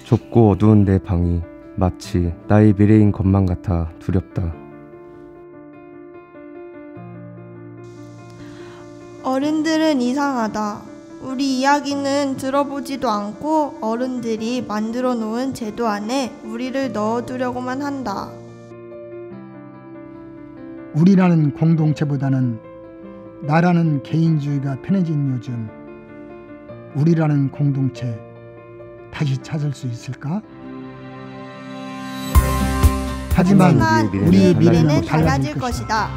좁고 어두운 내 방이 마치 나의 미래인 것만 같아 두렵다. 어른들은 이상하다. 우리 이야기는 들어보지도 않고 어른들이 만들어 놓은 제도 안에 우리를 넣어두려고만 한다. 우리라는 공동체보다는 나라는 개인주의가 편해진 요즘 우리라는 공동체 다시 찾을 수 있을까? 하지만 우리의 미래는 달라질 것이다.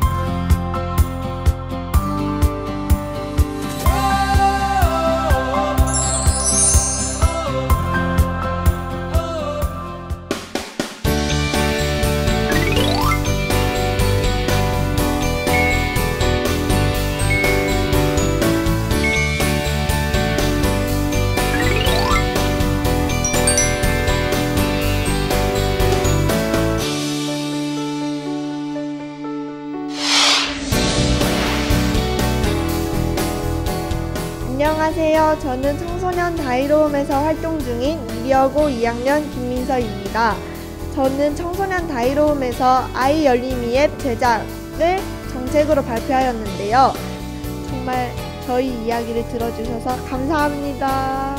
안녕하세요. 저는 청소년 다이로움에서 활동 중인 미여고 2학년 김민서입니다. 저는 청소년 다이로움에서 아이 열림이 앱 제작을 정책으로 발표하였는데요. 정말 저희 이야기를 들어주셔서 감사합니다.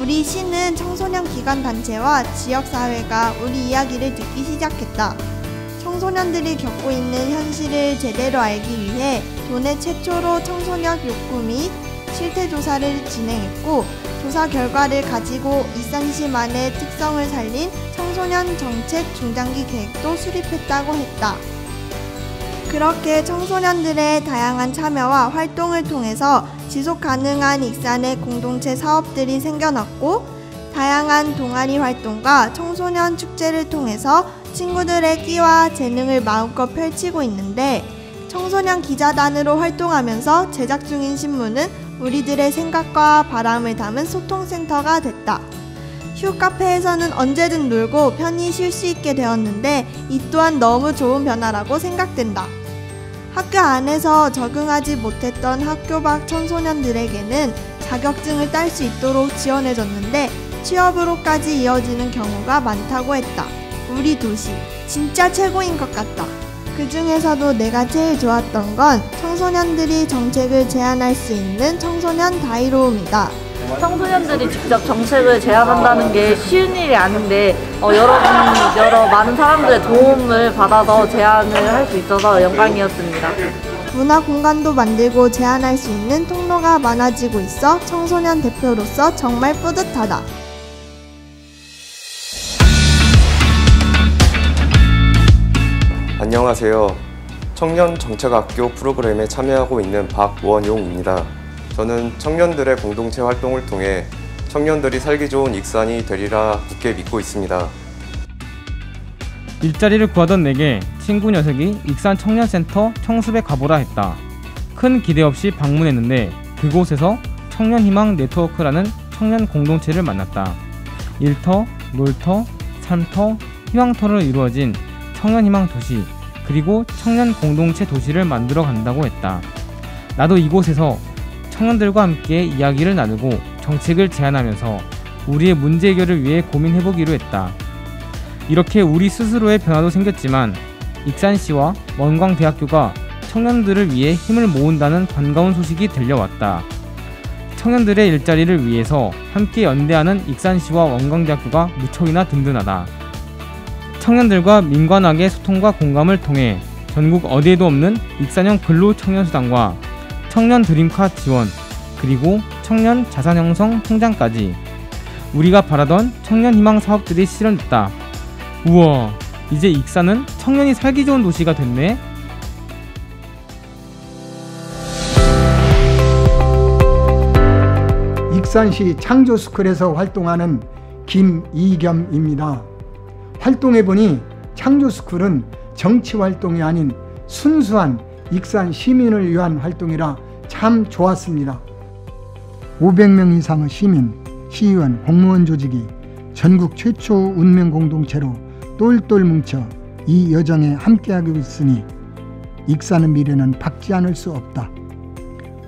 우리 시는 청소년 기관단체와 지역사회가 우리 이야기를 듣기 시작했다. 청소년들이 겪고 있는 현실을 제대로 알기 위해 도내 최초로 청소년 욕구 및 실태 조사를 진행했고, 조사 결과를 가지고 익산시만의 특성을 살린 청소년 정책 중장기 계획도 수립했다고 했다. 그렇게 청소년들의 다양한 참여와 활동을 통해서 지속 가능한 익산의 공동체 사업들이 생겨났고, 다양한 동아리 활동과 청소년 축제를 통해서 친구들의 끼와 재능을 마음껏 펼치고 있는데, 청소년 기자단으로 활동하면서 제작 중인 신문은 우리들의 생각과 바람을 담은 소통센터가 됐다. 휴카페에서는 언제든 놀고 편히 쉴 수 있게 되었는데, 이 또한 너무 좋은 변화라고 생각된다. 학교 안에서 적응하지 못했던 학교 밖 청소년들에게는 자격증을 딸 수 있도록 지원해줬는데, 취업으로까지 이어지는 경우가 많다고 했다. 우리 도시 진짜 최고인 것 같다. 그 중에서도 내가 제일 좋았던 건 청소년들이 정책을 제안할 수 있는 청소년 다이로움이다. 청소년들이 직접 정책을 제안한다는 게 쉬운 일이 아닌데 여러 많은 사람들의 도움을 받아서 제안을 할 수 있어서 영광이었습니다. 문화 공간도 만들고 제안할 수 있는 통로가 많아지고 있어 청소년 대표로서 정말 뿌듯하다. 안녕하세요. 청년정책학교 프로그램에 참여하고 있는 박원용입니다. 저는 청년들의 공동체 활동을 통해 청년들이 살기 좋은 익산이 되리라 굳게 믿고 있습니다. 일자리를 구하던 내게 친구 녀석이 익산 청년센터 청습에 가보라 했다. 큰 기대 없이 방문했는데 그곳에서 청년희망 네트워크라는 청년 공동체를 만났다. 일터, 놀터, 삶터, 희망터로 이루어진 청년희망 도시, 그리고 청년 공동체 도시를 만들어 간다고 했다. 나도 이곳에서 청년들과 함께 이야기를 나누고 정책을 제안하면서 우리의 문제 해결을 위해 고민해보기로 했다. 이렇게 우리 스스로의 변화도 생겼지만 익산시와 원광대학교가 청년들을 위해 힘을 모은다는 반가운 소식이 들려왔다. 청년들의 일자리를 위해서 함께 연대하는 익산시와 원광대학교가 무척이나 든든하다. 청년들과 민관학의 소통과 공감을 통해 전국 어디에도 없는 익산형 근로청년수당과 청년 드림카 지원, 그리고 청년 자산형성 통장까지 우리가 바라던 청년희망 사업들이 실현됐다. 우와, 이제 익산은 청년이 살기 좋은 도시가 됐네. 익산시 창조스쿨에서 활동하는 김이겸입니다. 활동해보니 창조스쿨은 정치활동이 아닌 순수한 익산 시민을 위한 활동이라 참 좋았습니다. 500명 이상의 시민, 시의원, 공무원 조직이 전국 최초 운명공동체로 똘똘 뭉쳐 이 여정에 함께하고 있으니 익산의 미래는 밝지 않을 수 없다.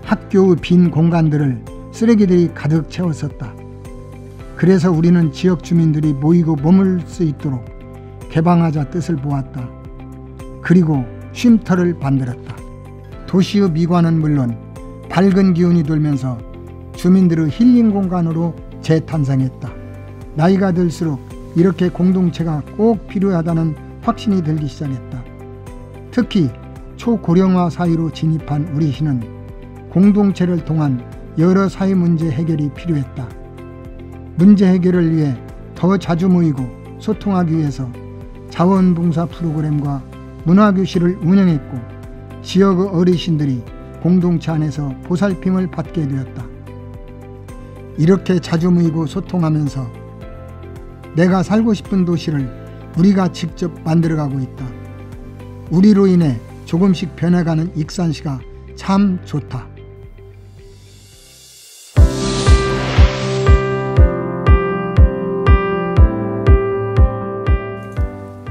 학교의 빈 공간들을 쓰레기들이 가득 채웠었다. 그래서 우리는 지역 주민들이 모이고 머물 수 있도록 개방하자 뜻을 모았다. 그리고 쉼터를 만들었다. 도시의 미관은 물론 밝은 기운이 돌면서 주민들의 힐링 공간으로 재탄생했다. 나이가 들수록 이렇게 공동체가 꼭 필요하다는 확신이 들기 시작했다. 특히 초고령화 사회로 진입한 우리 시는 공동체를 통한 여러 사회 문제 해결이 필요했다. 문제 해결을 위해 더 자주 모이고 소통하기 위해서 자원봉사 프로그램과 문화교실을 운영했고 지역의 어르신들이 공동체 안에서 보살핌을 받게 되었다. 이렇게 자주 모이고 소통하면서 내가 살고 싶은 도시를 우리가 직접 만들어가고 있다. 우리로 인해 조금씩 변해가는 익산시가 참 좋다.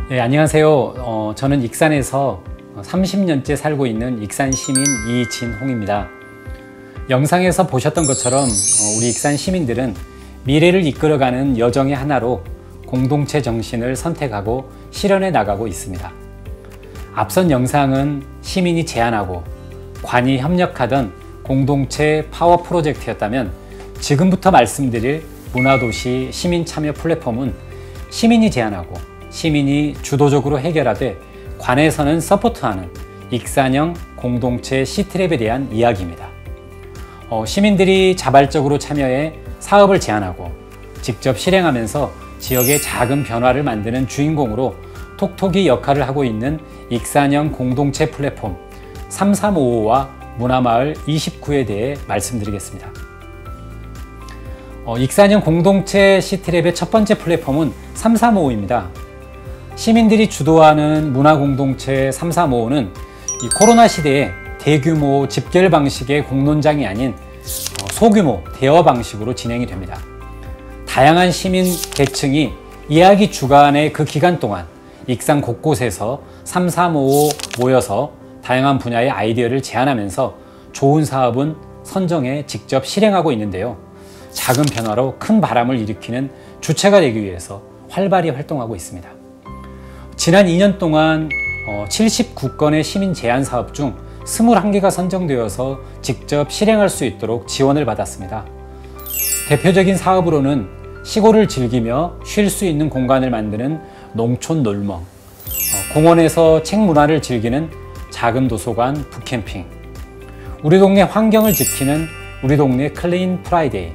네, 안녕하세요. 저는 익산에서 30년째 살고 있는 익산 시민 이진홍입니다. 영상에서 보셨던 것처럼 우리 익산 시민들은 미래를 이끌어가는 여정의 하나로 공동체 정신을 선택하고 실현해 나가고 있습니다. 앞선 영상은 시민이 제안하고 관이 협력하던 공동체 파워 프로젝트였다면 지금부터 말씀드릴 문화도시 시민참여 플랫폼은 시민이 제안하고 시민이 주도적으로 해결하되 관에서는 서포트하는 익산형 공동체 시트랩에 대한 이야기입니다. 시민들이 자발적으로 참여해 사업을 제안하고 직접 실행하면서 지역의 작은 변화를 만드는 주인공으로 톡톡이 역할을 하고 있는 익산형 공동체 플랫폼 3355와 문화마을 29에 대해 말씀드리겠습니다. 익산형 공동체 시트랩의 첫 번째 플랫폼은 3355입니다. 시민들이 주도하는 문화공동체 3355는 이 코로나 시대에 대규모 집결 방식의 공론장이 아닌 소규모 대화 방식으로 진행이 됩니다. 다양한 시민 계층이 이야기 주간의 그 기간 동안 익산 곳곳에서 3355 모여서 다양한 분야의 아이디어를 제안하면서 좋은 사업은 선정해 직접 실행하고 있는데요. 작은 변화로 큰 바람을 일으키는 주체가 되기 위해서 활발히 활동하고 있습니다. 지난 2년 동안 79건의 시민 제안 사업 중 21개가 선정되어서 직접 실행할 수 있도록 지원을 받았습니다. 대표적인 사업으로는 시골을 즐기며 쉴 수 있는 공간을 만드는 농촌 놀멍, 공원에서 책 문화를 즐기는 작은 도서관 북캠핑, 우리 동네 환경을 지키는 우리 동네 클린 프라이데이,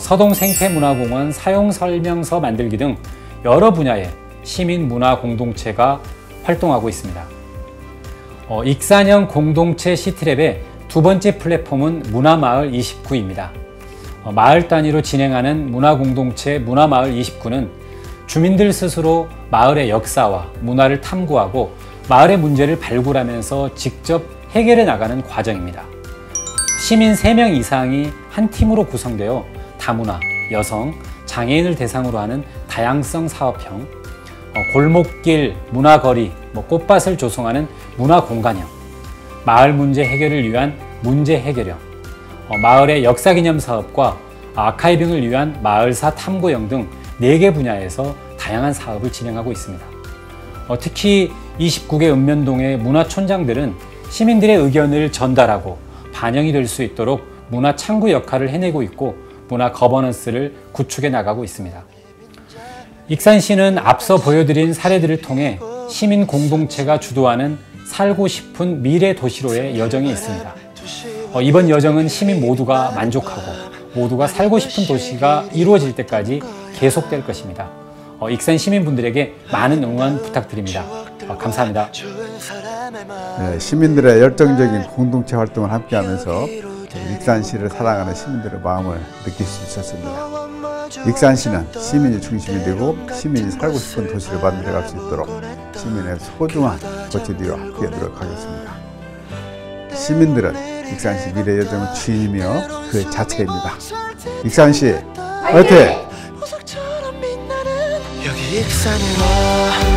서동 생태문화공원 사용설명서 만들기 등 여러 분야의 시민 문화 공동체가 활동하고 있습니다. 익산형 공동체 시트랩의 두 번째 플랫폼은 문화마을 29입니다. 마을 단위로 진행하는 문화공동체 문화마을 29는 주민들 스스로 마을의 역사와 문화를 탐구하고 마을의 문제를 발굴하면서 직접 해결해 나가는 과정입니다. 시민 3명 이상이 한 팀으로 구성되어 다문화, 여성, 장애인을 대상으로 하는 다양성 사업형, 골목길, 문화거리, 꽃밭을 조성하는 문화공간형, 마을 문제 해결을 위한 문제 해결형, 마을의 역사기념 사업과 아카이빙을 위한 마을사 탐구형 등 4개 분야에서 다양한 사업을 진행하고 있습니다. 특히 29개 읍면동의 문화촌장들은 시민들의 의견을 전달하고 반영이 될 수 있도록 문화 창구 역할을 해내고 있고 문화 거버넌스를 구축해 나가고 있습니다. 익산시는 앞서 보여드린 사례들을 통해 시민 공동체가 주도하는 살고 싶은 미래 도시로의 여정이 있습니다. 이번 여정은 시민 모두가 만족하고 모두가 살고 싶은 도시가 이루어질 때까지 계속될 것입니다. 익산 시민분들에게 많은 응원 부탁드립니다. 감사합니다. 네, 시민들의 열정적인 공동체 활동을 함께하면서 익산시를 사랑하는 시민들의 마음을 느낄 수 있었습니다. 익산시는 시민이 중심이 되고 시민이 살고 싶은 도시를 만들어갈 수 있도록 시민의 소중한 거치대로 함께 노력하겠습니다. 시민들은 익산시 미래 여정의 주인이며 그 자체입니다. 익산시 화이팅! 여기 익산에 와